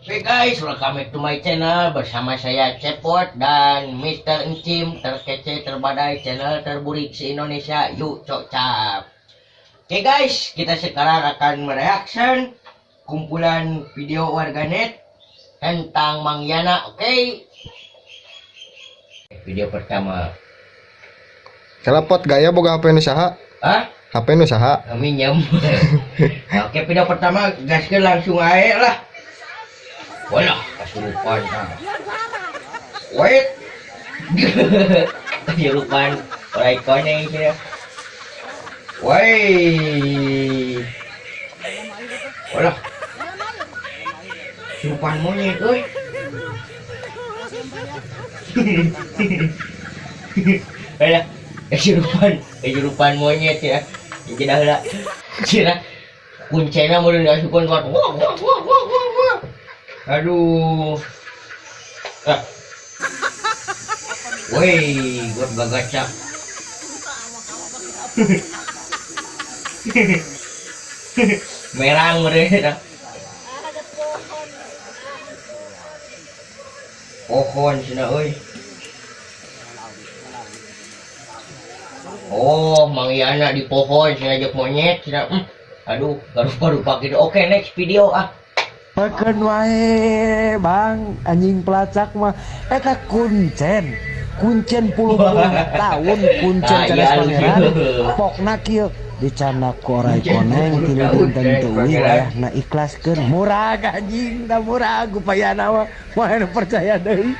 Oke guys, welcome back to my channel. Bersama saya Cepot dan Mr. Encim, terkece, terbadai, channel terburik se-Indonesia. Yuk cocap. Oke guys, kita sekarang akan mereaction kumpulan video warganet tentang Mang Yana. Oke. Video pertama. Kelapot gaya boga HP nu saha? Hah? HP nu saha? Minjem. Oke, video pertama gaskeun langsung ae lah. Walah, kesurupan. Wait. Kesurupan. Orang koneng sih. Woi. Walah. Kesurupan monyet, euy. Walah, kesurupan monyet ya. Jadi dah Cina kuncena mulai diasupan kuat. Wah. Aduh. Woi, gua bagacak. Merang mereka. Pohon sina euy. Oh, Mang Yana di pohon sina ajak monyet sina. Aduh, garupa-rupa gitu. Oke, next video ah. Peken wae bang anjing pelacak mah eta kuncen puluh-puluh tahun kuncen cadas pangeran pokna kieu dicandak ku orai koneng tilu dinten teuing wayahna ikhlaskeun murah anjing da murah gupayana mah moal percaya deui.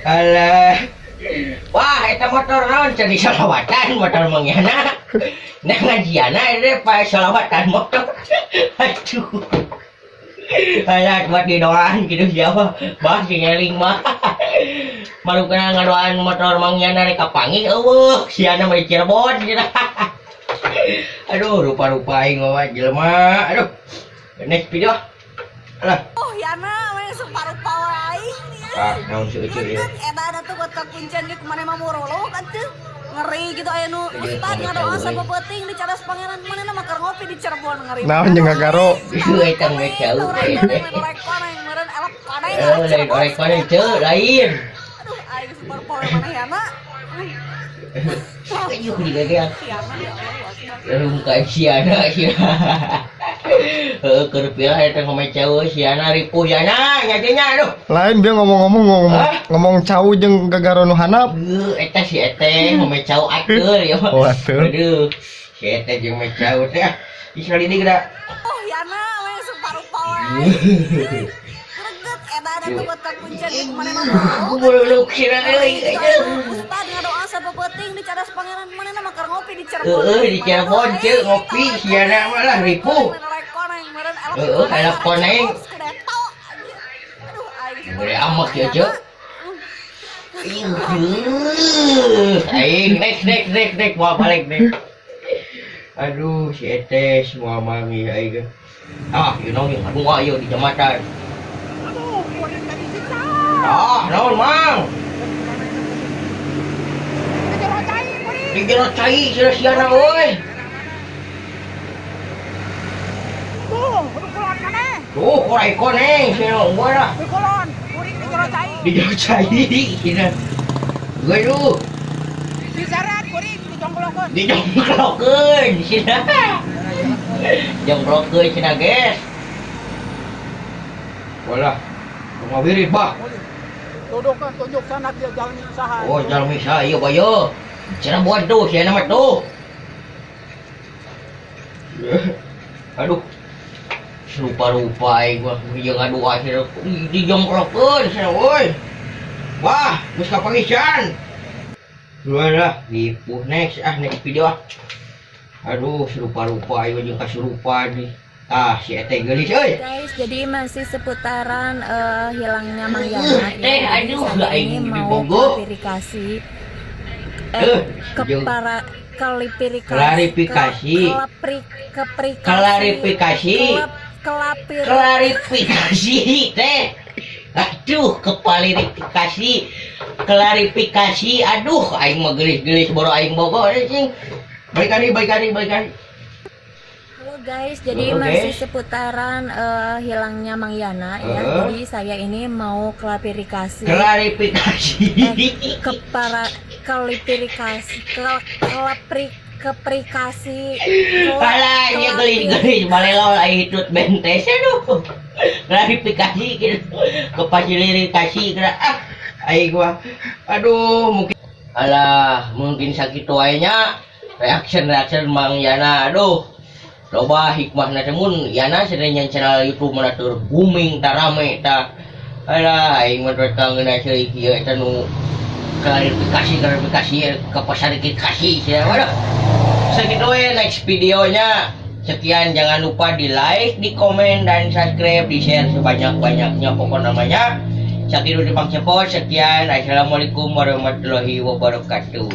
Alah. Wah, eta motor naon jadi salawatan motor Mang Yana. Nah ngajiana ini pakai salawatan motor. Aduh. Alah buat didoaan gitu siapa? Bah si ngeling mah. Baru kena ngadoaan motor Mang Yana rek kapangi eueuh, siana mah di Cirebon gitu. Aduh, rupa-rupa aing mah jelema. Aduh. Next video. Alah. Oh Yana, we separupa wae. Ah, naon sih eueuh ya. Eta ada tuh kota kuncen ge kemana mah morolog atuh. Ngeri gitu aya nu ustad ngadoa sababeting di cadas pangeran manehna mah keur ngopi di Cirebon ngeri. Naon jeung gagaro? Itu eta mah jauh. Orek koneng meureun elok koneng. Lain orek koneng teu lain. Aduh, aing separupa wae maneh Yana. Ayo digagean. Yana ya Allah. Rungka siana. Keur pilah eta ngomecau siana ripuh Yana nyatanya aduh. Lain dia ngomong cau jeung gagaro nu handap. Eta si Ete ngomecau ateur ya. Oh, ateur. Aduh. Si Ete jeung mecau teh. Isra ini geura. Oh Yana, we separupa wae. Greget eta ada tuh kota kuncen ge kemana mah morolog. Buluk sira euy. Ustad ngadoa sababeting di cadas pangeran manehna mah keur ngopi di Cirebon. Di Cirebon teu ngopi siana mah lah ripuh. Kayak koneng. Beri amak ya cok. Aing next mau balik nih. Aduh si Ete semua mami aing. Ah, you know yang aduh ayo di jembatan. Ah, naon mang? Di jero cai sia-siana euy. Tuh, korai koneng, sino gua lah. Di jero cai, sino. Gue lu. Dijongklokeun, sino. Jongklokeun sino, guys. Walah, ngawirit bah. Tunjuk sana dia jalan usaha. Oh, jalan misa, iya bayo. Cirebon tuh, sino mah tuh. Aduh. Rupa-rupa aing gua jeung ngadua cenah dijongklokeun cenah euy. Wah, geus kapangisan. Dualah, dipuh next video ah. Aduh, rupa-rupa aing jeung kasurupan nih. Ah, si Ete geulis euy. Guys, jadi masih seputaran hilangnya Mang Yana. Aduh, aing mau klarifikasi klarifikasi teh. Aduh, klarifikasi. Aduh, aing mah gelis-gelis boro aing bogo cing. Baik kali. Halo guys, jadi Oke. masih seputaran hilangnya Mang Yana ya. Jadi saya ini mau klarifikasi Klarifikasi. keprikasi Alah, ini gelis-gelis balelo lah hitut bentes aduh. Klarifikasi gitu. Kepasilirifikasi kira gua. Aduh, mungkin mungkin sakit waenya reaction Mang Yana. Aduh. Loba hikmahna teh mun Yana sering yang channel YouTube mana tur booming ta rame ta. Alah aing mah rek kangeuna ceui kieu eta nu klarifikasi kepasilirifikasi sia. Waduh. Segitu we next videonya. Sekian, jangan lupa di like, di komen, dan subscribe, di share sebanyak-banyaknya pokok namanya. Sakiru di Bang Cepot. Sekian, assalamualaikum warahmatullahi wabarakatuh.